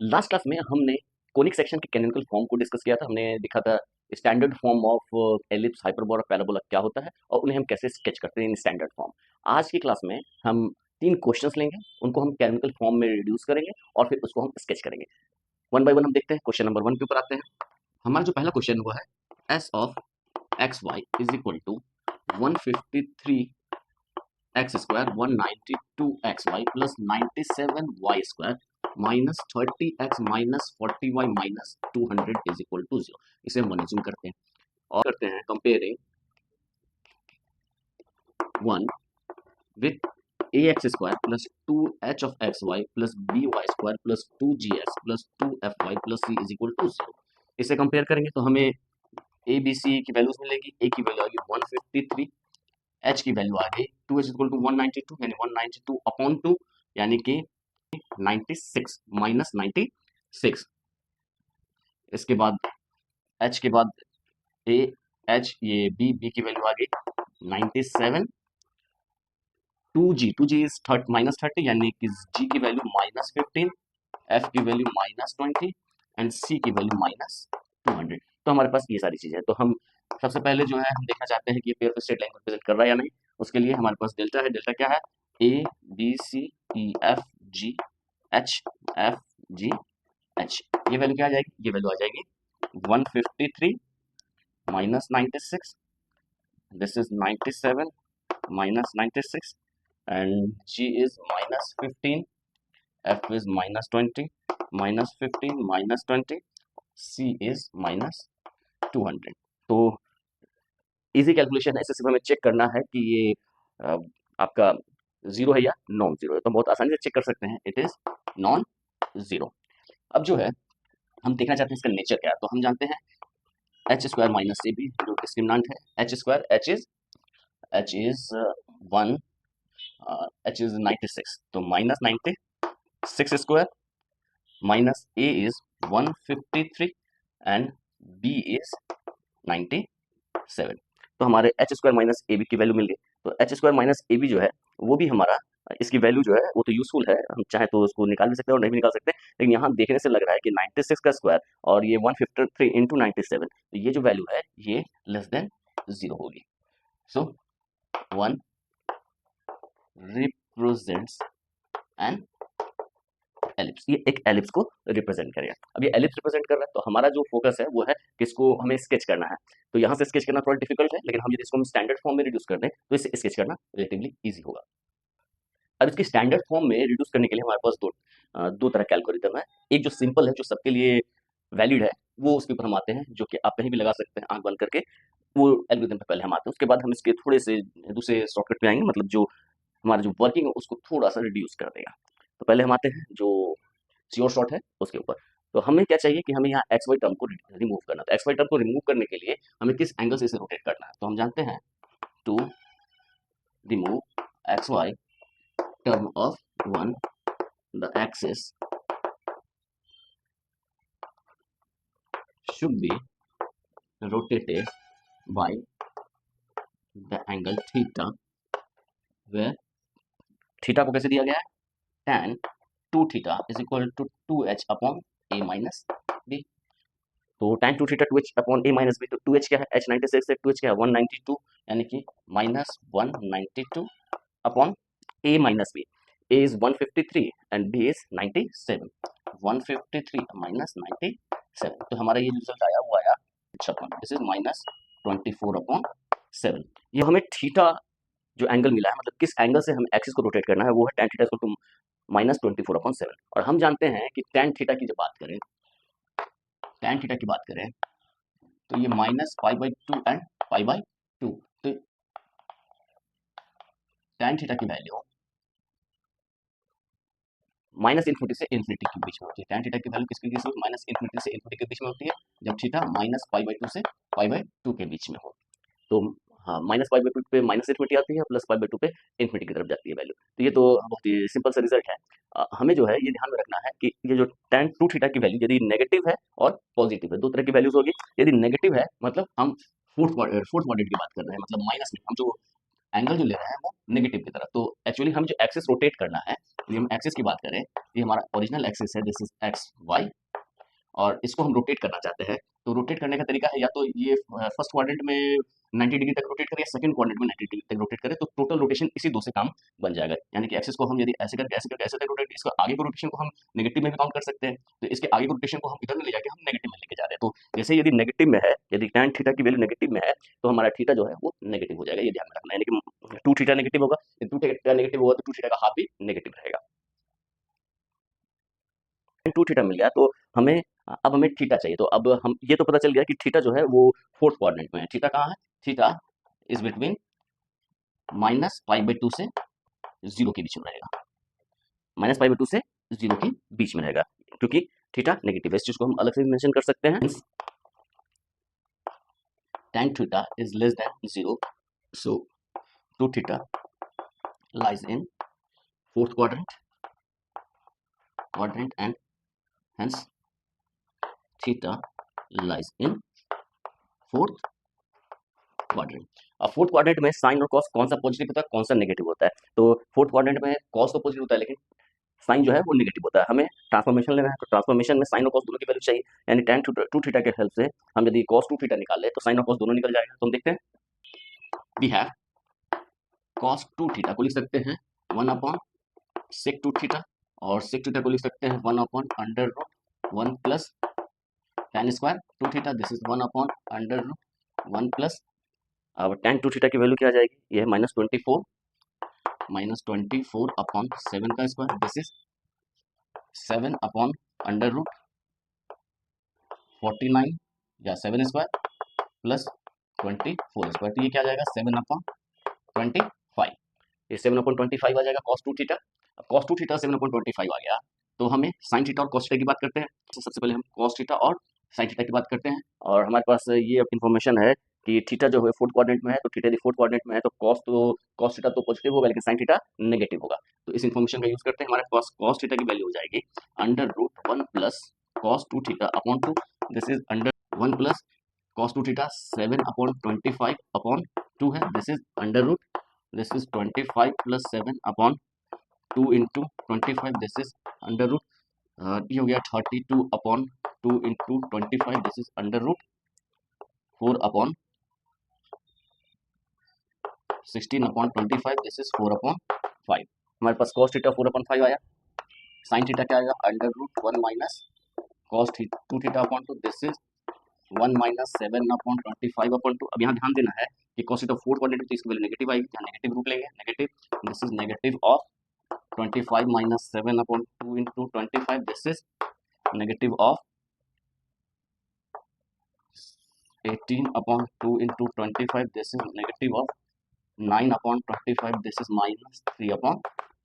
Last class में हमने conic section के कैनोनिकल फॉर्म को डिस्कस किया था। हमने देखा था standard form of ellipse, hyperbola, parabola क्या होता है और उन्हें हम कैसे स्केच करते हैं इन स्टैंडर्ड फॉर्म। आज की क्लास में हम 3 क्वेश्चंस लेंगे, उनको हम कैनोनिकल फॉर्म में रिड्यूस करेंगे और फिर उसको हम स्केच करेंगे। वन बाय वन हम देखते हैं। क्वेश्चन नंबर 1 के ऊपर आते हैं। हमारा जो पहला क्वेश्चन हुआ है, S of X Y is equal to 153 X square 192 X Y plus 97 Y square minus 30 X minus 40 Y minus 200 is equal to 0। इसे हम मैनेजिंग करते हैं और करते हैं comparing 1 with A x square plus 2 H of X Y plus B Y square plus 2 G X plus 2 F Y plus C is equal to 0। इसे compare करेंगे तो हमें ए बी सी की वैल्यूज मिलेगी। ए की वैल्यू आएगी 153, एच की वैल्यू आ गई 2 इज इक्वल टू 192 यानी 192 अपॉन 2 यानी कि 96 माइनस 96। इसके बाद एच के बाद ए एच ये बी की वैल्यू आ गई 97। टू जी इज माइनस 30 यानी कि जी की वैल्यू माइनस 15, एफ की वैल्यू माइनस 20 एंड सी की वैल्यू माइनस 200। तो हमारे पास ये सारी चीजें हैं। तो हम सबसे पहले जो है हम देखना चाहते हैं कि ये पेयर ऑफ स्ट्रेट लाइन को रिप्रेजेंट कर रहा है या नहीं। उसके लिए हमारे पास डेल्टा है। डेल्टा क्या है? A B C E F G H F G H. ये वैल्यू क्या आ जाएगी? ये वैल्यू आ जाएगी 153 minus 96, this is 97 minus 96 and G is minus 15, F is minus 20 minus 15 minus 20, C is minus 200। तो इजी कैलकुलेशन है। इससे सिर्फ हमें चेक करना है कि ये अ, आपका जीरो है या नॉन जीरो है। तो हम बहुत आसानी से चेक कर सकते हैं, इट इज नॉन जीरो। अब जो है हम देखना चाहते हैं इसका नेचर क्या है। तो हम जानते हैं H square minus A B जो डिस्क्रिमिनेंट है। H square H is 1, H is 96, तो minus 96 square minus A is 153 and B is 97। तो हमारे H square minus A B की वैल्यू मिल गई। तो H square minus A B जो है वो भी हमारा, इसकी वैल्यू जो है वो तो यूजफुल है, हम चाहे तो उसको निकाल भी सकते हैं और नहीं भी निकाल सकते। लेकिन यहाँ देखने से लग रहा है कि 96 का स्क्वायर और ये 153 इंटू 97, तो ये जो वैल्यू है ये लेस देन जीरो होगी। सो 1 रिप्रेजेंट्स एन एलिप्स। ये एक एलिप्स को रिप्रेजेंट करेगा। अब ये एलिप्स रिप्रेजेंट कर रहा है तो हमारा जो फोकस है वो है किसको हमें स्केच करना है। तो यहाँ से स्केच करना थोड़ा डिफिकल्ट है, लेकिन हम यदि इसको हम स्टैंडर्ड फॉर्म में रिड्यूस कर दें तो इसे स्केच करना रिलेटिवली इजी होगा। अब इसकी स्टैंडर्ड फॉर्म में रिड्यूस करने के लिए हमारे पास दो तरह के एल्गोरिथम है। एक जो सिंपल है, जो सबके लिए वैलिड है, वो उसके ऊपर हम आते हैं, जो कि आप कहीं भी लगा सकते हैं आंख बंद करके। वो एल्गोरिथम पे पहले हम आते हैं, उसके बाद हम इसके थोड़े से दूसरे शॉर्टकट पे आएंगे, मतलब जो हमारा जो वर्किंग है उसको थोड़ा सा रिड्यूस कर देगा। तो पहले हम आते हैं जो श्योर शॉट है उसके ऊपर। तो हमें क्या चाहिए कि हमें यहाँ एक्स वाई टर्म को रिमूव करना। तो एक्स वाई टर्म को रिमूव करने के लिए हमें किस एंगल से इसे रोटेट करना है। तो हम जानते हैं to remove X Y term of one, the axis should be rotated by the angle theta, where theta को कैसे दिया गया है? tan 2 theta is equal to 2h upon a minus b। तो tan 2 theta 2h upon a minus b, तो 2h क्या है? h 96 है, 2h क्या है? 192, यानी कि minus 192 upon a minus b। a is 153 and b is 97, 153 minus 97। तो हमारा ये रिजल्ट आया वो आया 56, दिस इज माइनस 24 अपॉन 7। ये हमें थीटा जो एंगल मिला है, मतलब किस एंगल से हमें एक्सिस को रोटेट करना है, वो है tan theta equal to minus 24 upon 7। और हम जानते हैं कि tan थीटा की जब बात करें, tan थीटा की बात करें तो ये minus pi by 2 and pi by 2। तो tan थीटा की वैल्यू माइनस इन्फिनिटी से इन्फिनिटी के बीच में होती है। tan थीटा की वैल्यू किसके बीच में? माइनस इन्फिनिटी से इन्फिनिटी के बीच में होती है, जब थीटा माइनस पाई बाई 2 से पाई बाई 2 के बीच में हो। तो हाँ, माइनस पाई बाई 2 पे माइनस इन्फिनिटी आती है, प्लस पाई बाई 2 पे इन्फिनिटी की तरफ जाती है वैल्यू। तो ये तो बहुत ही सिंपल सा रिजल्ट है। हमें जो है ये ध्यान में रखना है कि ये जो tan 2 थीटा की वैल्यू यदि नेगेटिव है और पॉजिटिव है, दो तरह की वैल्यूज होगी। यदि नेगेटिव है मतलब हम फोर्थ क्वाड्रेंट की बात कर रहे हैं, मतलब माइनस में हम जो एंगल जो ले रहे हैं वो नेगेटिव की तरफ। तो एक्चुअली हम जो एक्सिस रोटेट करना है, यदि हम एक्सिस की बात करें, ये हमारा ओरिजिनल एक्सिस है, दिस इज एक्स वाई, और इसको हम रोटेट करना चाहते हैं। तो रोटेट करने का तरीका है, या तो ये फर्स्ट क्वाड्रेंट में 90 डिग्री तक रोटेट करें, या सेकंड क्वाड्रेंट में 90 डिग्री तक रोटेट करें, तो टोटल रोटेशन इसी दो से काम बन जाएगा। यानी कि एक्सिस को हम यदि ऐसे करके ऐसे करके ऐसे तक रोटेट, इसको आगे को रोटेशन को हम नेगेटिव में भी काउंट कर सकते हैं। तो इसके आगे को रोटेशन को हम इधर में ले जाके हम नेगेटिव में लेके जा रहे हैं। तो जैसे यदि नेगेटिव में है, यदि tan थीटा की वैल्यू नेगेटिव में है, तो हमारा थीटा जो है वो नेगेटिव हो जाएगा, ये ध्यान में रखना है। यानी कि 2 थीटा नेगेटिव होगा, 2 थीटा नेगेटिव होगा तो 2 थीटा का हाफ भी नेगेटिव रहेगा। 2 थीटा मिल गया, तो हमें अब हमें थीटा चाहिए। तो अब हम ये तो पता चल गया कि थीटा जो है वो फोर्थ क्वाड्रेंट में है। थीटा कहाँ है? थीटा इज बिटवीन -π/2 से 0 के बीच में रहेगा। -π/2 से 0 के बीच में रहेगा, क्योंकि थीटा नेगेटिव है। इस चीज को हम अलग से मेंशन कर सकते हैं। tan theta is less than 0, so 2 theta lies in fourth quadrant and hence theta lies in fourth quadrant. अब फोर्थ क्वाड्रेंट में साइन और कॉस कौन सा पॉजिटिव होता है, कौन सा नेगेटिव होता है? तो फोर्थ क्वाड्रेंट में कॉस तो पॉजिटिव होता है, लेकिन साइन जो है वो नेगेटिव होता है। हमें ट्रांसफॉर्मेशन लेना है, तो ट्रांसफॉर्मेशन में साइन और कॉस दोनों की वैल्यू चाहिए। यानी tan 2 थीटा के हेल्प से हम यदि cos 2 थीटा निकाल ले, तो साइन और कॉस दोनों निकल जाएगा। तो हम देखते हैं, वी हैव cos 2 थीटा को लिख सकते हैं 1 अपॉन sec 2 थीटा, और sec थीटा को लिख सकते हैं 1 upon under root 1 plus tan square 2 theta, this is 1 upon under root 1 plus, अब tan 2 थीटा की वैल्यू क्या आ जाएगी? ये है -24 अपॉन 7 का square, this is 7 upon under root 49 या 7 स्क्वायर प्लस 24 स्क्वायर। तो ये क्या आ जाएगा? 7 अपॉन 25। ये 7 अपॉन 25 आ जाएगा cos 2 थीटा। अब cos 2 थीटा 7 अपॉन 25 आ गया, तो हमें sin थीटा और cos थीटा की बात करते हैं। तो सबसे पहले हम cos थीटा और sin थीटा की बात करते हैं, और हमारे पास ये इन्फॉर्मेशन है कि थीटा जो है फोर्थ क्वाड्रेंट में है, तो थीटा यदि फोर्थ क्वाड्रेंट में है तो cos थीटा तो पॉजिटिव होगा, लेकिन sin थीटा नेगेटिव होगा। तो इस इन्फॉर्मेशन का यूज करते हैं, हमारे पास cos थीटा की वैल्यू हो जाएगी under root 1 plus cos 2 theta upon 2, this is under 1 plus cos 2 theta 7 upon 25 upon 2 है, this is under root, this is 25 plus 7 upon 2 into 25, this is under root, ये हो गया 32 upon 2 into 25, this is under root 4 upon 16 upon 25, this is 4 upon 5। हमारे पास cos theta 4 upon 5 आया। sin theta क्या आएगा? Under root 1 minus cos 2 theta upon 2, this is 1 minus 7 upon 25 upon 2। अब यहाँ ध्यान देना है कि cos थीटा फोर्थ क्वाड्रेंट में, तो इसकी वैल्यू नेगेटिव आएगी, यहाँ नेगेटिव रूट लेंगे, negative, this is negative of 25 minus 7 upon 2 into 25, this is negative of 18 upon 2 into 25, this is negative of 9 upon 25, this is minus 3 upon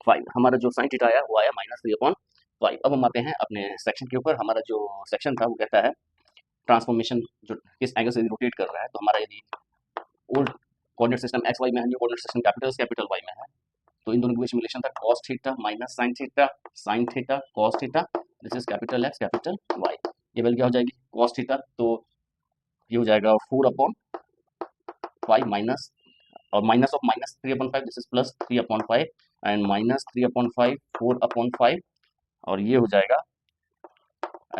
5। हमारा जो sine theta आया वो आया -3 अपॉन 5। अब हम आते हैं अपने सेक्शन के ऊपर। हमारा जो सेक्शन था वो कहता है ट्रांसफॉर्मेशन जो किस एंगल से रोटेट कर रहा है। तो हमारा यदि old coordinate system X Y में है, new coordinate system capital Y में है, तो इन दोनों के बीच में रिलेशन था cos theta minus sin theta cos theta, this is capital X capital Y. ये वैल्यू क्या हो जाएगी? cos थीटा, तो ये हो जाएगा 4 अपॉन 5 माइनस, और minus of -3/5, this is +3/5, and -3/5 4/5, और ये हो जाएगा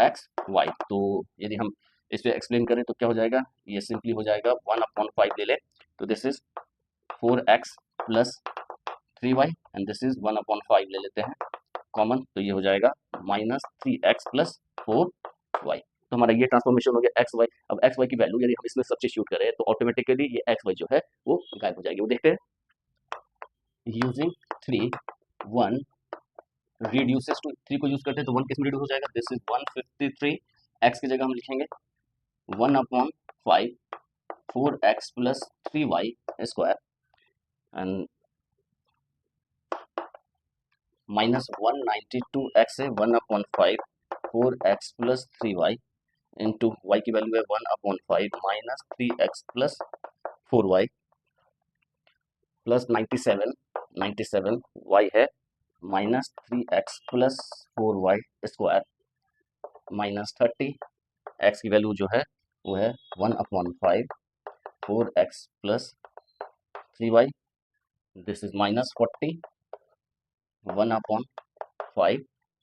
एक्स वाई। तो यदि हम इसे एक्सप्लेन करें तो क्या हो जाएगा? ये सिंपली हो जाएगा 1/5 ले लें, तो this is 4x plus 3y, and this is 1/5 ले लेते हैं कॉमन, तो ये हो जाएगा -3x प्लस 4y। तो हमारा ये ट्रांसफॉर्मेशन हो गया एक्स वाई। अब एक्स वाई की वैल्यू यदि हम इसमें सब्स्टिट्यूट करें तो ऑटोमेटिकली ये एक्स वाई जो है वो गायब हो जाएगी। वो देखते हैं, यूजिंग 3 1 रिड्यूसेस टू 3 को यूज करते हैं तो 1 किस में रिड्यूस हो जाएगा? दिस इज 153, एक्स की जगह हम लिखेंगे 1/5 4x plus 3y square, and minus 192x है 1/5 4x plus 3y into Y की वैल्यू है 1/5 minus 3x plus 4y plus 97 y है minus 3x plus 4y square minus 30, x की वैल्यू जो है वो है 1/5 4x प्लस 3y दिस इज -40 1/5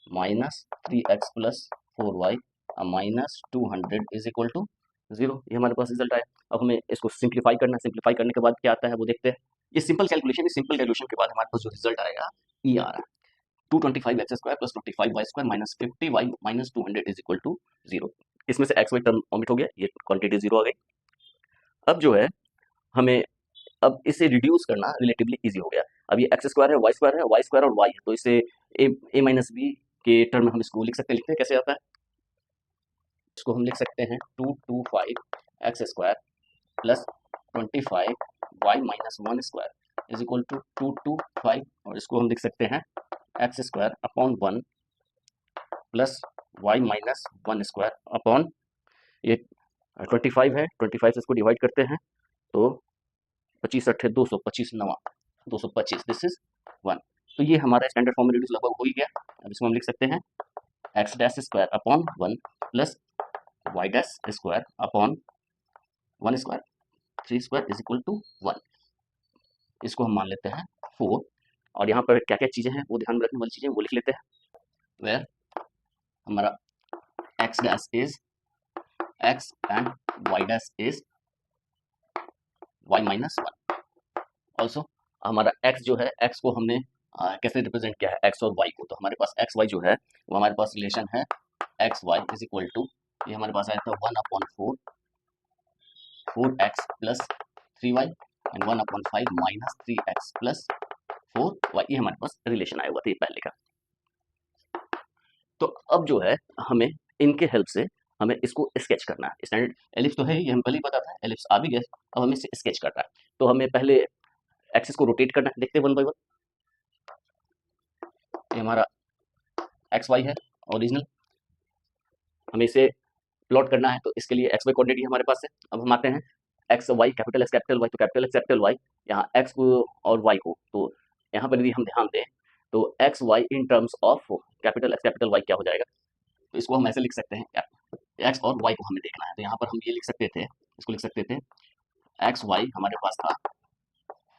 -3x + 4y -200 is equal to 0। ये हमारे पास रिजल्ट आया। अब हमें इसको सिंप्लीफाई करना है। सिंप्लीफाई करने के बाद क्या आता है वो देखते हैं। ये सिंपल कैलकुलेशन है। सिंपल कैलकुलेशन के बाद हमारे पास जो रिजल्ट आएगा ये आ रहा है 225x² + 25y² -50y -200 is equal to 0। इसमें से एक्स वाई टर्म ओमिट हो गया, ये क्वांटिटी 0 आ गई। अब जो है हमें अब इसे रिड्यूस करना रिलेटिवली इजी हो गया। अब ये x² है, y² और y है, तो इसे a माइनस बी के टर्म में हम इसको लिख सकते हैं। लिखते हैं कैसे आता है, इसको हम लिख सकते हैं 225x² + 25y - 1² is equal to 225, और इसको हम लिख सकते हैं x² / 1 + y - 1² अपॉन ये 25 है, 25 से इसको डिवाइड करते हैं तो 25 अट्ठे 200, 25 9 225, दिस इज 1। तो ये हमारा स्टैंडर्ड फॉर्म में रिड्यूस लगभग हो ही गया। अब इसको हम लिख सकते हैं x² upon 1 + y² upon 1² 3² is equal to 1। इसको हम मान लेते हैं 4, और यहाँ पर क्या क्या चीज़ें हैं वो ध्यान में रखने वाली चीज़ें वो लिख लेते हैं। वेयर हमारा x' is x and y' is y - 1। Also हमारा x जो है, x को हमने कैसे रिप्रेजेंट किया है, x और y को, तो हमारे पास x y जो है वो हमारे पास रिलेशन है x y is equal to, ये हमारे पास आया था 1/4 4x + 3y and 1/5 -3x + 4y। ये हमारे पास रिलेशन आया हुआ था ये पहले का। तो अब जो है हमें इनके हेल्प से हमें इसको स्केच करना है। स्टैंडर्ड एलिप्स तो है ही, हम पहले ही पता था, एलिप्स आ भी गया। अब हमें इसे स्केच करना है, तो हमें पहले एक्सिस को रोटेट करना है। देखते हैं 1 बाय 1। ये हमारा एक्स वाई है ओरिजिनल, हमें इसे प्लॉट करना है, तो इसके लिए एक्स वाई कोऑर्डिनेट हमारे पास है। अब हम आते हैं X Y, capital X capital Y, तो कैपिटल एक्स कैपिटल वाई, यहाँ एक्स को और वाई को, तो यहाँ पर यदि हम ध्यान दें तो X Y in terms of capital X capital Y क्या हो जाएगा, तो इसको हम ऐसे लिख सकते हैं, एक्स और वाई को हमें देखना है, तो यहाँ पर हम ये लिख सकते थे, इसको लिख सकते थे एक्स वाई हमारे पास था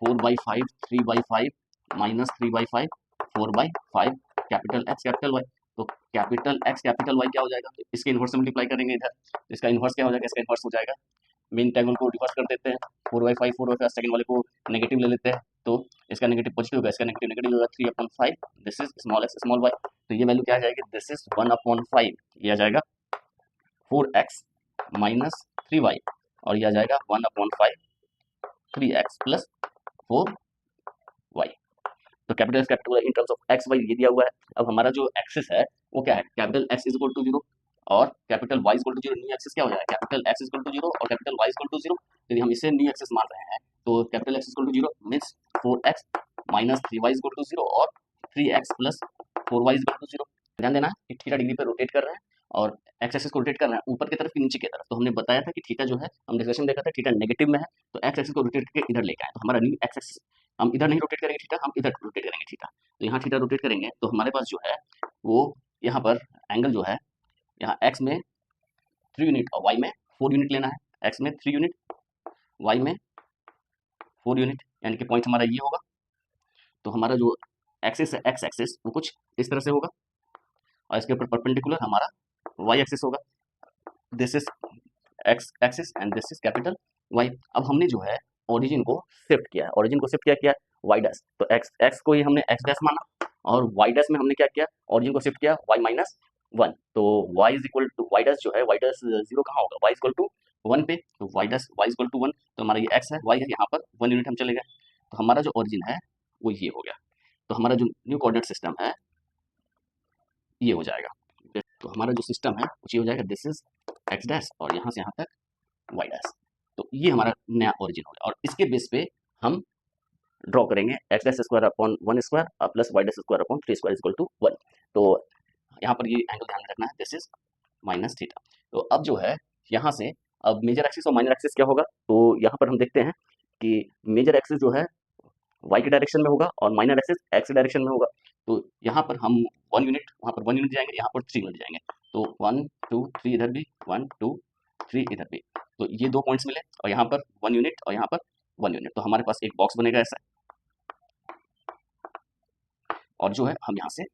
4/5 3/5 -3/5 4/5 कैपिटल एक्स कैपिटल वाई। तो कैपिटल एक्स कैपिटल वाई क्या हो जाएगा, तो इसके इन्वर्स से मल्टीप्लाई करेंगे इधर, तो इसका इन्वर्स क्या हो जाएगा, इसका इन्वर्स हो जाएगा, मेन इंटीग्रल को रिवर्स कर देते हैं, 4/5 सेकंड वाले को नेगेटिव ले लेते हैं, तो इसका नेगेटिव पॉजिटिव होगा, इसका नेगेटिव नेगेटिव होगा, 3/5 this is small X small Y, तो ये वैल्यू क्या आ जाएगी, दिस इज 1/5, ये आ जाएगा 4x - 3y, और ये आ जाएगा 1/5 3x + 4y। तो capital X capital Y in terms of X Y ये दिया हुआ है। अब हमारा जो एक्सिस है वो क्या है, capital X is equal to 0 और capital Y is equal to 0। New axis क्या हो जाएगा, capital X is equal to 0 और capital Y is equal to 0। यदि हम इसे न्यू एक्सिस मान रहे हैं तो capital X is equal to 0 means 4x - 3y is equal to 0 और 3x + 4y is equal to 0। ध्यान देना कि थीटा डिग्री पे रोटेट कर रहे हैं और एक्स एक्सिस को रोटेट कर रहे हैं ऊपर की तरफ कि नीचे की तरफ। तो हमने बताया था कि थीटा जो है, हम डिस्कशन देखा था थीटा नेगेटिव में है, तो एक्स एक्सिस को रोटेट करके इधर लेके आए, तो हमारा न्यू एक्स एक्सिस, हम इधर नहीं रोटेट करेंगे थीटा, हम इधर रोटेट करेंगे थीटा। तो यहाँ थीटा रोटेट करेंगे तो हमारे पास जो है वो यहाँ पर एंगल जो है, यहाँ एक्स में 3 यूनिट और वाई में 4 यूनिट लेना है। एक्स में 3 यूनिट, वाई में 4 यूनिट, यानी कि पॉइंट हमारा ये होगा। तो हमारा जो एक्सिस है एक्स एक्सिस वो कुछ इस तरह से होगा और इसके ऊपर परपेंडिकुलर हमारा वाई एक्सिस होगा। This is X axis and this is capital Y. अब हमने जो है ओरिजिन को शिफ्ट किया है, ओरिजिन को शिफ्ट किया वाई डैश, तो एक्स एक्स को ही हमने एक्स डैश माना और वाई डैश में हमने क्या किया, ओरिजिन को शिफ्ट किया वाई - 1। तो Y is equal to Y dash जो है, वाई डैश 0 कहाँ होगा, वाई इज इक्वल टू 1 पे, तो Y dash Y is equal to 1, तो हमारा ये एक्स है वाई है, यहाँ पर 1 यूनिट हम चले गए, तो हमारा जो ओरिजिन है वो ये हो गया। तो हमारा जो न्यू कोऑर्डिनेट सिस्टम है ये हो जाएगा। तो हमारा जो सिस्टम है वो ये हो जाएगा, दिस इज एक्स डैश और यहाँ से यहाँ तक वाई डैश। तो ये हमारा नया ओरिजिन हो गया और इसके बेस पे हम ड्रॉ करेंगे X dash square upon 1² plus Y dash square upon 3² equal to 1। तो यहाँ पर ये एंगल ध्यान में रखना है, दिस इज माइनस थीटा। तो अब जो है यहाँ से अब मेजर एक्सिस और माइनर एक्सिस क्या होगा, तो यहाँ पर हम देखते हैं कि मेजर एक्सिस जो है वाई के डायरेक्शन में होगा और माइनर एक्सिस एक्स के डायरेक्शन में होगा। तो यहाँ पर हम 1 यूनिट, वहाँ पर 1 यूनिट जाएंगे, यहाँ पर 3 यूनिट जाएंगे, तो 1 2 3 इधर भी, 1 2 3 इधर भी, तो ये 2 पॉइंट्स मिले और यहाँ पर 1 यूनिट और यहाँ पर 1 यूनिट, तो हमारे पास एक बॉक्स बनेगा ऐसा। और जो है हम यहाँ से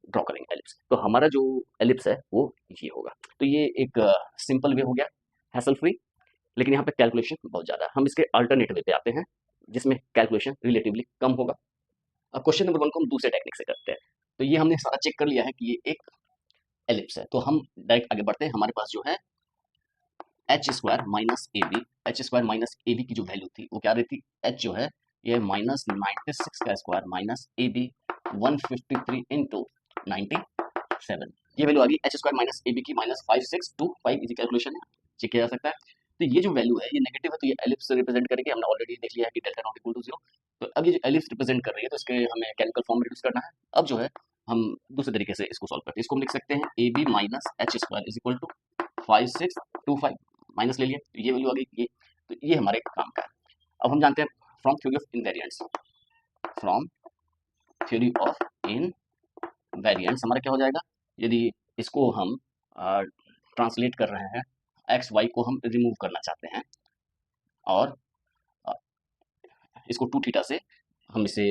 ड्रॉ करेंगे एलिप्स। तो हमारा जो एलिप्स है वो ये होगा। तो ये एक सिंपल वे हो गया, हैसल फ्री, लेकिन यहाँ पे कैलकुलेशन बहुत ज़्यादा है। हम इसके अल्टरनेट वे पे आते हैं जिसमें कैलकुलेशन रिलेटिवली कम होगा। अब क्वेश्चन नंबर 1 को हम दूसरे टेक्निक से करते हैं। तो ये हमने सारा चेक कर लिया है कि ये एक एलिप्स है, तो हम डायरेक्ट आगे बढ़ते हैं। हमारे पास जो है H square minus A B, H square minus A B की जो वैल्यू थी वो क्या रही थी, एच जो है ये माइनस 96 का square minus A B 153 into 97, ये वैल्यू आ गई H square minus A B की माइनस 5625। इसी कैलकुलेशन है, चेक किया जा सकता है। तो ये जो वैल्यू है ये नेगेटिव है, तो ये एलिप्स रिप्रेजेंट करेंगे। हमने ऑलरेडी देख लिया है कि डेल्टा नॉट इक्वल टू 0। तो अब ये जो एलिप्स रिप्रेजेंट कर रही है तो इसके हमें केमिकल फॉर्म में रिड्यूस करना है। अब जो है हम दूसरे तरीके से इसको सॉल्व करते हैं। इसको हम लिख सकते हैं A B minus H square is equal to 5625, minus ले लिया तो ये वैल्यू आ गई ये। तो ये हमारे काम का है। अब हम जानते हैं from theory of invariants, from theory of invariants हमारा क्या हो जाएगा, यदि इसको हम ट्रांसलेट कर रहे हैं, एक्स वाई को हम रिमूव करना चाहते हैं और अ, इसको 2 थीटा से हम इसे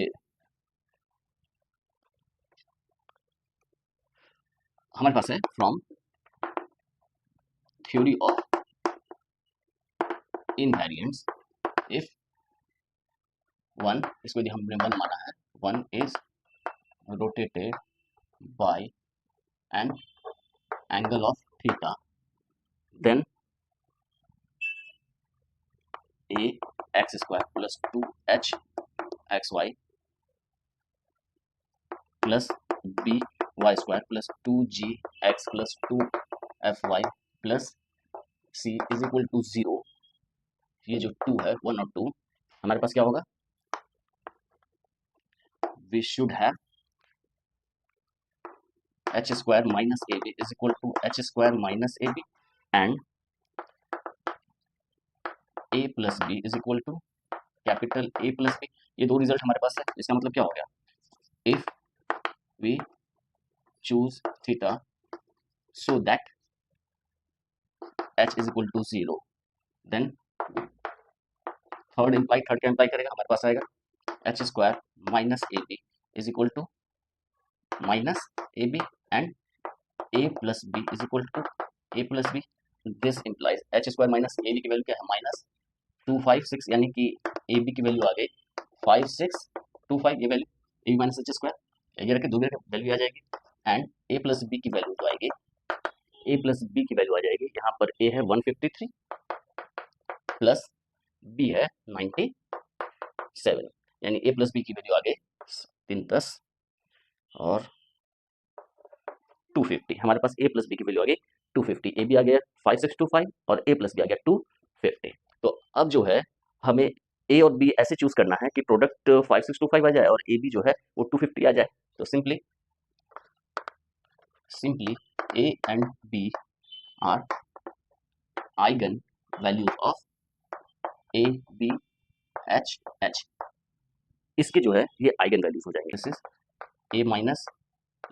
हमारे पास है from theory of invariants if one, इसको यदि हमने वन माना है, one is rotated by an angle of theta, then a x square plus 2h x Y plus B Y square plus 2g x plus 2f y plus C is equal to 0। ये जो 2 है 1 और 2, हमारे पास क्या होगा, we should have H square minus A B is equal to H square minus A B and A plus B is equal to capital A plus B. ये दो रिजल्ट हमारे पास है। इसका मतलब क्या हो गया, if we choose theta so that h is equal to 0, then third का इम्प्लाई करेगा, हमारे पास आएगा H square minus A B is equal to minus A B and A plus B is equal to A plus B. This implies H square minus A B की value क्या है, minus 256, यानी कि A B की value आ गई 5625, ये value A B minus H square, ये रखे दो वैल्यू आ जाएगी एंड ए प्लस बी की वैल्यू जो आएगी, ए प्लस बी की वैल्यू आ जाएगी, यहाँ पर ए है 153 प्लस बी है 97, यानी ए प्लस बी की वैल्यू आ गई 310 और 250। हमारे पास ए प्लस बी की वैल्यू आ गई 250, ए बी आ गया 5625 और ए प्लस बी आ गया 250। तो अब जो है हमें ए और बी ऐसे चूज करना है कि प्रोडक्ट 5625 आ जाए और ए बी जो है वो 250 आ जाए। तो simply A and B are eigen values of A B H H, इसके जो है ये आइगन वैल्यूज हो जाएंगे। This is A minus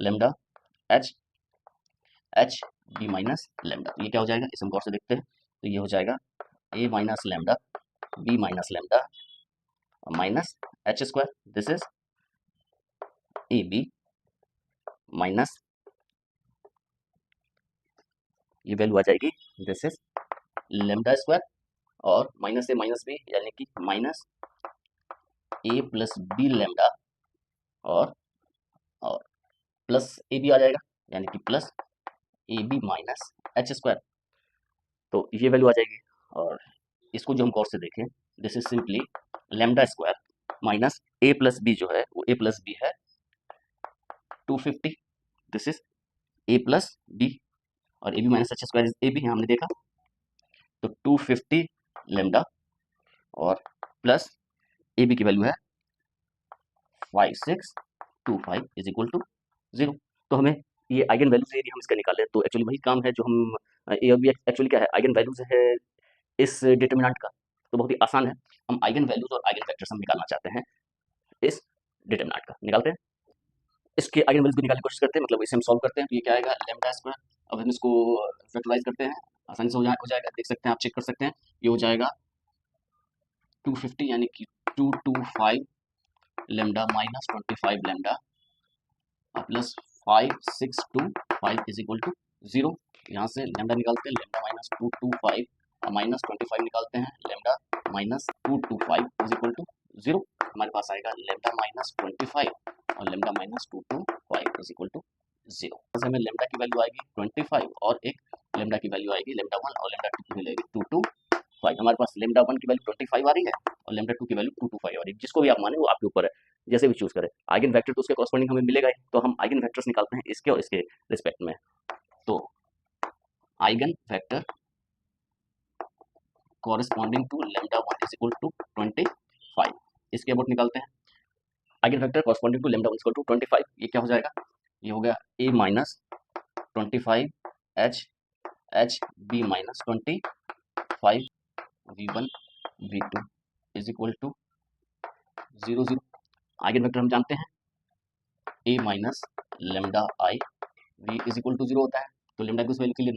lambda H H B minus lambda. ये क्या हो जाएगा, इसे हम गौर से देखते हैं। तो ये हो जाएगा a minus lambda b minus lambda minus H square, this is a B minus, ये वैल्यू आ जाएगी दिस इज लेमडा स्क्वायर और माइनस ए माइनस बी यानी कि minus a plus b lambda और प्लस ए बी आ जाएगा यानी कि plus a B minus H square. तो ये वैल्यू आ जाएगी और इसको जो हम गौर से देखें, this is simply lambda square minus a plus b जो है वो ए प्लस बी है 250, this is a plus b और a B minus H square is a b, हमने देखा। तो 250 लेमडा और प्लस ए बी की वैल्यू है 5625 इज इक्वल टू 0। तो हमें ये आइगन वैल्यूज यदि हम इसका निकालें तो एक्चुअली वही काम है जो हम ए और बी एक्चुअली क्या है, आइगन वैल्यूज है इस डिटर्मिनेंट का। तो बहुत ही आसान है, हम आइगन वैल्यूज और आइगन वेक्टर्स हम निकालना चाहते हैं इस डिटर्मिनेंट का, निकालते हैं। इसके आइगन वैल्यूज को निकालने की कोशिश करते हैं, मतलब इसे हम सॉल्व करते हैं। तो ये क्या आएगा, लैम्डा स्क्वायर। अब हम इसको फैक्टराइज करते हैं, आसानी से हो जाएगा, देख सकते हैं आप, चेक कर सकते हैं। ये हो जाएगा 250 यानी कि 225 lambda minus 25 lambda plus 5 6 2 5 is equal to 0। यहाँ से लेमडा निकालते हैं, लेमडा माइनस 225 माइनस 25 निकालते हैं, lambda minus 225 is equal to 0। हमारे पास आएगा लेमडा माइनस 25 और lambda minus 225 is equal to 0। हमें लेमडा की वैल्यू आएगी 25 और एक लेमडा की वैल्यू आएगी लेमडा 1 और लेमडा 2 की मिलेगी 225। हमारे पास लेमडा 1 की वैल्यू 25 आ रही है और लेमडा 2 की वैल्यू 225 आ रही है। जिसको भी आप माने वो आपके ऊपर है, जैसे भी चूज करें। आइगन वेक्टर तो उसके कॉरस्पॉन्डिंग हमें मिलेगा ही, तो हम आइगन वेक्टर्स निकालते हैं इसके और इसके रिस्पेक्ट में। तो eigen vector corresponding to lambda 1 is equal to 25, इसके अबाउट निकालते हैं। Eigen vector corresponding to lambda 1 is equal to 25, ये क्या हो जाएगा, ये हो गया a minus 25 h b minus 25 v1 v2 is equal to 0 0। Eigen vector हम जानते हैं a minus lambda i v is equal to 0 होता है। तो लेमडा की उस वैल्यू के लिए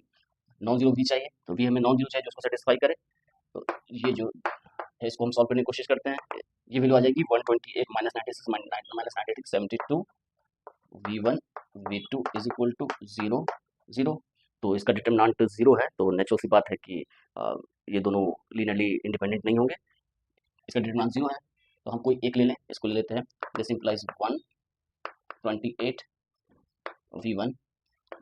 नॉन जीरो v चाहिए, तो v हमें नॉन जीरो चाहिए जो उसको सेटिस्फाई करे। तो ये जो है इसको हम सॉल्व करने की कोशिश करते हैं। ये वैल्यू आ जाएगी 128 minus 96 minus 96 72 v1 v2 is equal to 0 0। तो इसका डिटरमिनेंट 0 है, तो नेचुरल सी बात है कि ये दोनों लीनियरली इंडिपेंडेंट नहीं होंगे। इसका डिटरमिनेंट 0 है, तो हम कोई एक ले लें, इसको ले लेते हैं। This implies 128 v1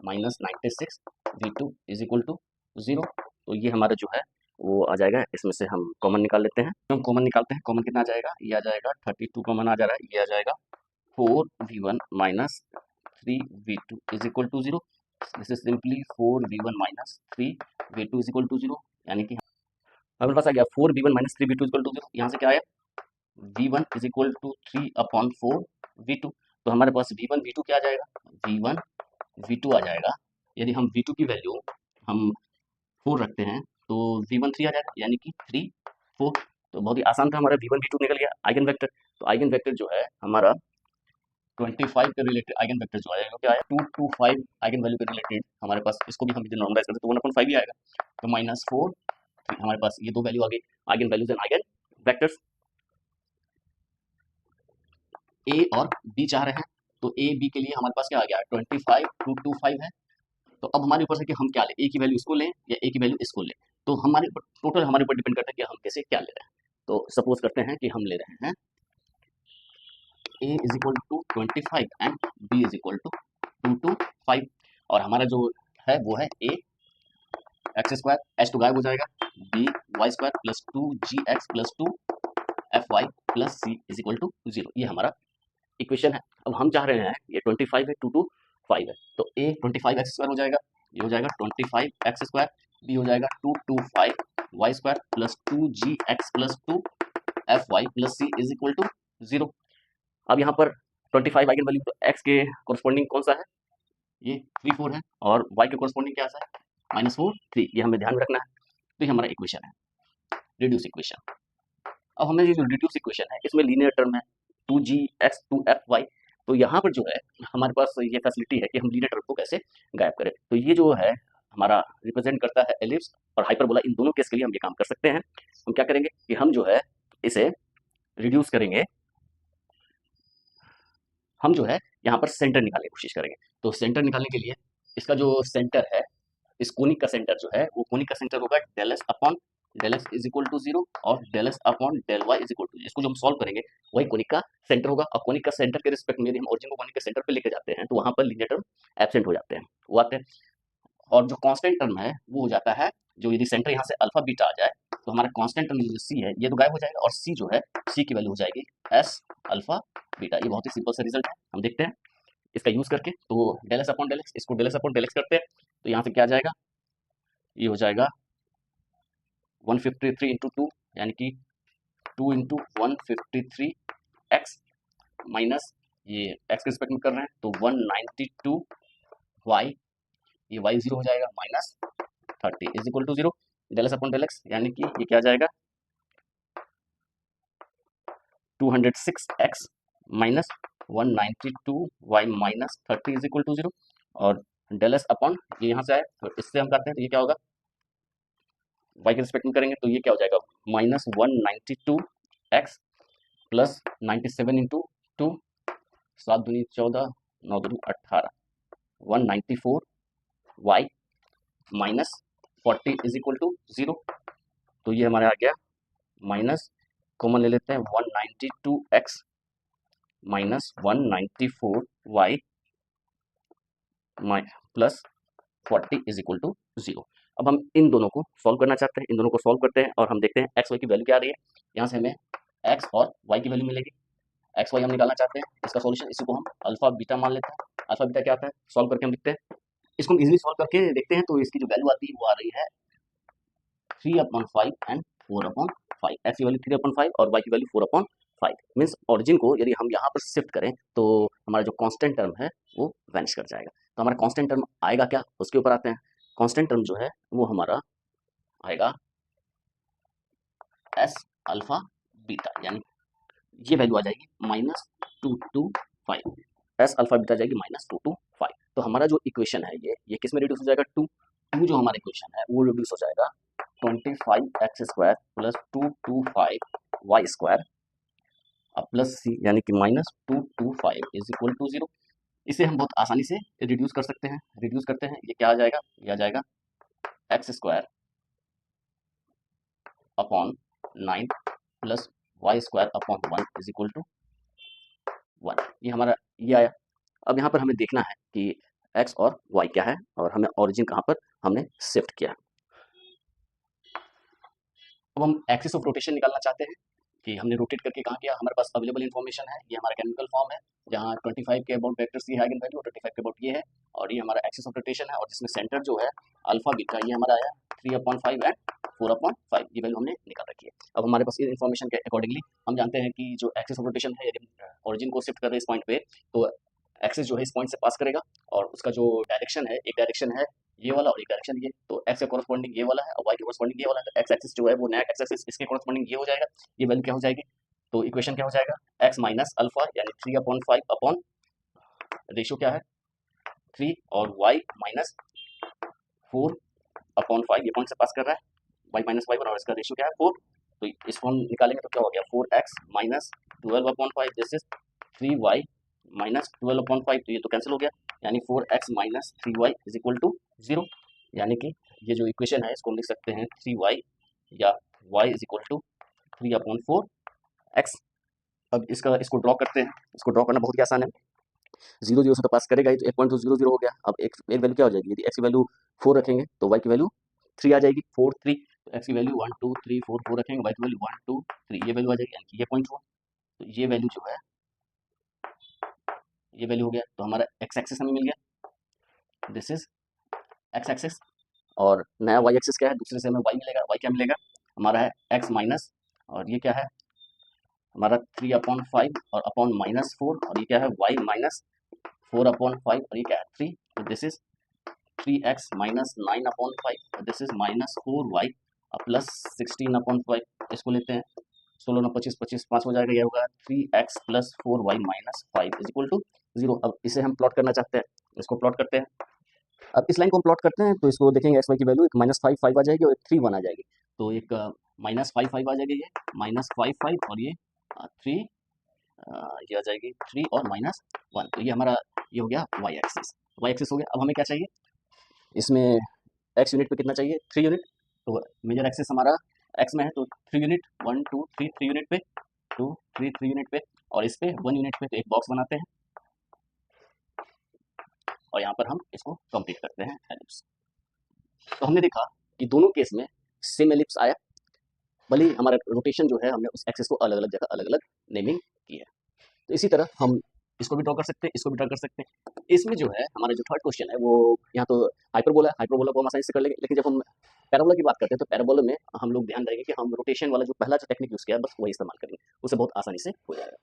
minus 96 v2 is equal to 0। तो ये हमारा जो है वो आ जाएगा, इसमें से हम कॉमन निकाल लेते हैं। हम कॉमन निकालते हैं, कॉमन कितना आ जाएगा, ये आ जाएगा 32 कॉमन आ जा रहा है, ये आ जाएगा 4v1 minus 3v2 is equal to 0। This is simply 4v1 minus 3v2 is equal to 0, यानी कि हमारे पास आ गया 4v1 minus 3v2 is equal to 0। यहाँ से क्या आया, v1 is equal to 3/4v2। तो हमारे पास v1 v2 क्या आ जाएगा, v1 v2 आ जाएगा। यदि हम v2 की वैल्यू हम 4 रखते हैं तो v1 3 आ जाएगा, यानी कि 3 4। तो बहुत ही आसान था, हमारा v1 v2 निकल गया आइगन वेक्टर। तो आइगन वेक्टर जो है हमारा 25 के रिलेटेड आइगन वेक्टर जो आएगा क्या आया, 225 आइगन वैल्यू के रिलेटेड हमारे पास, इसको भी हम यदि नॉर्मलाइज करते तो 1/5 ही आएगा। तो माइनस 4 हमारे पास ये दो वैल्यू आ गई eigen values and eigen vectors. A और बी चाह रहे हैं, तो ए बी के लिए हमारे पास क्या आ गया, 25 225 है। तो अब हमारे ऊपर से कि हम क्या लें, ए की वैल्यू इसको लें या ए की वैल्यू इसको लें। तो हमारे टोटल हमारे ऊपर डिपेंड करता है कि हम कैसे क्या ले रहे हैं। तो सपोज करते हैं कि हम ले रहे हैं a is equal to 25 and b is equal to 225 और हमारा जो है वो है a एक्स स्क्वायर, एच तो गायब हो जाएगा, b Y square plus 2gx plus 2 fy plus c is equal to 0। ये हमारा इक्वेशन है। अब हम चाह रहे हैं ये 25 है 225 है, तो a 25 एक्स स्क्वायर हो जाएगा, ये हो जाएगा 25 एक्स स्क्वायर, b हो जाएगा 225 Y square plus 2gx plus 2 fy plus c is equal to 0। अब यहाँ पर 25 आइगन वैल्यू, तो x के कोरस्पॉन्डिंग कौन सा है, ये 3 4 है, और y के कोरस्पॉन्डिंग क्या है, -4 3। ये हमें ध्यान में रखना है। तो ये हमारा इक्वेशन है, रिड्यूस इक्वेशन। अब हमें ये जो रिड्यूस इक्वेशन है इसमें लीनियर टर्म है 2gx 2fy। तो यहाँ पर जो है हमारे पास ये फैसिलिटी है कि हम लीनियर टर्म को कैसे गायब करें। तो ये जो है हमारा रिप्रेजेंट करता है एलिप्स और हाइपरबोला। इन दोनों केस के लिए हम ये काम कर सकते हैं। हम क्या करेंगे कि हम जो है इसे रिड्यूस करेंगे, हम जो है यहाँ पर सेंटर निकालने की कोशिश करेंगे। तो सेंटर निकालने के लिए इसका जो सेंटर है, इस कोनिक का सेंटर जो है वो कोनिक का सेंटर होगा del S upon del X is equal to 0 और del S upon del Y is equal to, इसको जो हम सॉल्व करेंगे वही कोनिक का सेंटर होगा। और कोनिक का सेंटर के रिस्पेक्ट में यदि हम ओरिजिन को कोनिक के सेंटर पे लेके जाते हैं तो वहां पर लीनियर टर्म एब्सेंट हो जाते हैं, वो आते हैं। और जो कांस्टेंट टर्म है वो हो जाता है, जो यदि सेंटर यहाँ से अल्फा बीटा आ जाए तो हमारा कांस्टेंट टर्म जो सी है ये तो गायब हो जाएगा, और सी जो है सी की वैल्यू हो जाएगी एस अल्फा बीटा। ये बहुत ही सिंपल सा रिजल्ट है, हम देखते हैं इसका यूज करके। तो del S upon del x, इसको del S upon del x करते हैं तो यहाँ से क्या आ जाएगा, ये हो जाएगा 153 इंटू 2, यानी कि 2 इंटू 153 एक्स माइनस, ये एक्स के रिस्पेक्ट में कर रहे हैं तो 192 वाई, ये वाई 0 हो जाएगा minus 30 is equal to 0। Del S upon del X, यानी कि ये क्या आ जाएगा 206 X minus 192 Y minus 30 is equal to 0। और डेल एस अपॉन ये यहाँ से आए तो इससे हम करते हैं तो ये क्या होगा, वाई के रिस्पेक्ट में करेंगे तो ये क्या हो जाएगा -192 एक्स प्लस 97 इंटू 2, 7 दूनी 14, 9 दूनी 18, 194 Y minus 40 is equal to 0। तो ये हमारा आ गया माइनस, कॉमन ले लेते हैं, 192x minus 194 Y plus 40 is equal to 0। अब हम इन दोनों को सॉल्व करना चाहते हैं, इन दोनों को सॉल्व करते हैं और हम देखते हैं एक्स वाई की वैल्यू क्या आ रही है। यहाँ से हमें एक्स और वाई की वैल्यू मिलेगी। एक्स वाई हम निकालना चाहते हैं, इसका सॉल्यूशन, इसी को हम अल्फा बीटा मान लेते हैं। अल्फा बीटा क्या आता है, सॉल्व करके हम लिखते हैं। इसको हम इजीली सॉल्व करके देखते हैं, तो इसकी जो वैल्यू आती है वो आ रही है 3/5 एंड 4/5। एक्स की वैल्यू 3/5 और वाई की वैल्यू 4/5। मीन्स ऑरिजिन को यदि हम यहाँ पर शिफ्ट करें तो हमारा जो कांस्टेंट टर्म है वो वैनिश कर जाएगा। तो हमारा कांस्टेंट टर्म आएगा क्या, उसके ऊपर आते हैं। कांस्टेंट टर्म जो है वो हमारा आएगा एस अल्फा बीटा, यानी ये वैल्यू आ जाएगी -225। एस अल्फा बीटा जाएगी -225। तो हमारा जो इक्वेशन है ये किस में रिड्यूस हो जाएगा, 2 जो हमारा इक्वेशन है वो रिड्यूस हो जाएगा 25x² plus 225 Y square plus c, यानी कि -225 इज इक्वल टू 0। इसे हम बहुत आसानी से रिड्यूस कर सकते हैं। रिड्यूस करते हैं, ये क्या आ जाएगा, ये आ जाएगा x² upon 9 plus y² upon 1 is equal to 1। ये हमारा ये आया। अब यहाँ पर हमें देखना है कि x और y क्या है और हमें ओरिजिन कहाँ पर हमने शिफ्ट किया है। अब हम एक्सिस ऑफ रोटेशन निकालना चाहते हैं कि हमने रोटेट करके कहाँ किया। हमारे पास अवेलेबल इन्फॉर्मेशन है, ये हमारा कैनोनिकल फॉर्म है जहाँ 25 के अबाउट वेक्टर्स की आइगन वैल्यू, 25 के अबाउट ये है, और ये हमारा एक्सिस ऑफ रोटेशन है, और जिसमें सेंटर जो है अल्फा बीटा, ये हमारा आया 3/5 एंड 4/5। ये वैल्यू हमने निकाल रखी है। अब हमारे पास इस इन्फॉर्मेशन के अकॉर्डिंगली हम जानते हैं कि जो एक्सिस ऑफ रोटेशन है, यदि ओरिजिन को शिफ्ट कर रहे हैं इस पॉइंट पे, तो एक्सिस जो है इस पॉइंट से पास करेगा, और उसका जो डायरेक्शन है, एक डायरेक्शन है ये वाला और एक डायरेक्शन ये, तो एक्स के कॉरस्पॉन्डिंग ये वाला है और वाई के कॉरस्पॉन्डिंग ये वाला है। तो एक्स एक्सिस जो है वो नया एक्स एक्सिस, इसके कॉरस्पॉन्डिंग ये हो जाएगा। ये वैल्यू क्या हो जाएगी, तो इक्वेशन क्या हो जाएगा, एक्स माइनस अल्फा यानी 3/5 अपॉन रेशियो क्या है 3, और वाई माइनस 4/5, ये पॉइंट से पास कर रहा है, वाई माइनस वाई, और इसका रेशियो क्या है 4। तो इस फॉर्म निकालेंगे तो क्या हो गया 4x minus 12/5, this is 3y minus 12/5। तो ये तो कैंसिल हो गया, यानी 4x minus 3y is equal to 0। यानी कि ये जो इक्वेशन है इसको हम लिख सकते हैं 3y या y is equal to 3/4x। अब इसको ड्रॉ करते हैं। इसको ड्रॉ करना बहुत ही आसान है, 0 0 से तो पास करेगा ही, तो एक पॉइंट तो 0 0 हो गया। अब एक वैल्यू क्या हो जाएगी, यदि x की वैल्यू 4 रखेंगे तो y की वैल्यू 3 आ जाएगी, 4 3। तो x की वैल्यू 1 2 3 4 4 रखेंगे, y की वैल्यू 1 2 3, ये वैल्यू आ जाएगी, यानी कि ये पॉइंट हुआ। तो ये वैल्यू जो है, ये वैल्यू हो गया, तो हमारा x एक्सिस हमें मिल गया, दिस इज x एक्सिस। और नया y एक्सिस क्या है, दूसरे से हमें y मिलेगा। y क्या मिलेगा, हमारा है x माइनस, और ये क्या है हमारा 3/5 और अपॉन -4, और ये क्या है y माइनस 4/5, और ये क्या है 3। तो this is 3x minus 9/5, this is -4y plus 16/5। इसको लेते हैं, 16 9 25 25 5 हो जाएगा, ये होगा 3x plus 4y minus 5 is equal to 0। अब इसे हम प्लॉट करना चाहते हैं, इसको प्लॉट करते हैं। अब इस लाइन को हम प्लॉट करते हैं तो इसको देखेंगे, एक्स वाई की वैल्यू एक -5 5 आ जाएगी और एक 3 1 आ जाएगी। तो एक -5 5 आ जाएगी, ये -5 5, और ये 3, ये आ जाएगी 3 और -1। तो ये हमारा ये हो गया वाई एक्सिस। वाई एक्सिस हो गया। अब हमें क्या चाहिए, इसमें एक्स यूनिट पे कितना चाहिए, 3 यूनिट। तो मेजर एक्सिस हमारा एक्स में है, तो 3 यूनिट, 1 2 3 3 यूनिट पे, 2 3 3 यूनिट पे, और इस पे 1 यूनिट पे। तो एक बॉक्स बनाते हैं और यहाँ पर हम इसको कंप्लीट करते हैं एलिप्स। तो हमने देखा कि दोनों केस में सेम एलिप्स आया, भले ही हमारा रोटेशन जो है हमने उस एक्सिस को अलग अलग जगह अलग अलग नेमिंग की है। तो इसी तरह हम इसको भी ड्रॉ कर सकते हैं, इसको भी ड्रॉ कर सकते हैं। इसमें जो है हमारा जो थर्ड क्वेश्चन है वो, यहाँ तो हाइपरबोला है, हाइपरबोला को हम आसानी से कर लेंगे, लेकिन जब हम पैराबोला की बात करते हैं तो पैराबोला में हम लोग ध्यान देंगे कि हम रोटेशन वाला जो पहला जो टेक्निक यूज़ किया है बस वही इस्तेमाल करेंगे, उससे बहुत आसानी से हो जाएगा।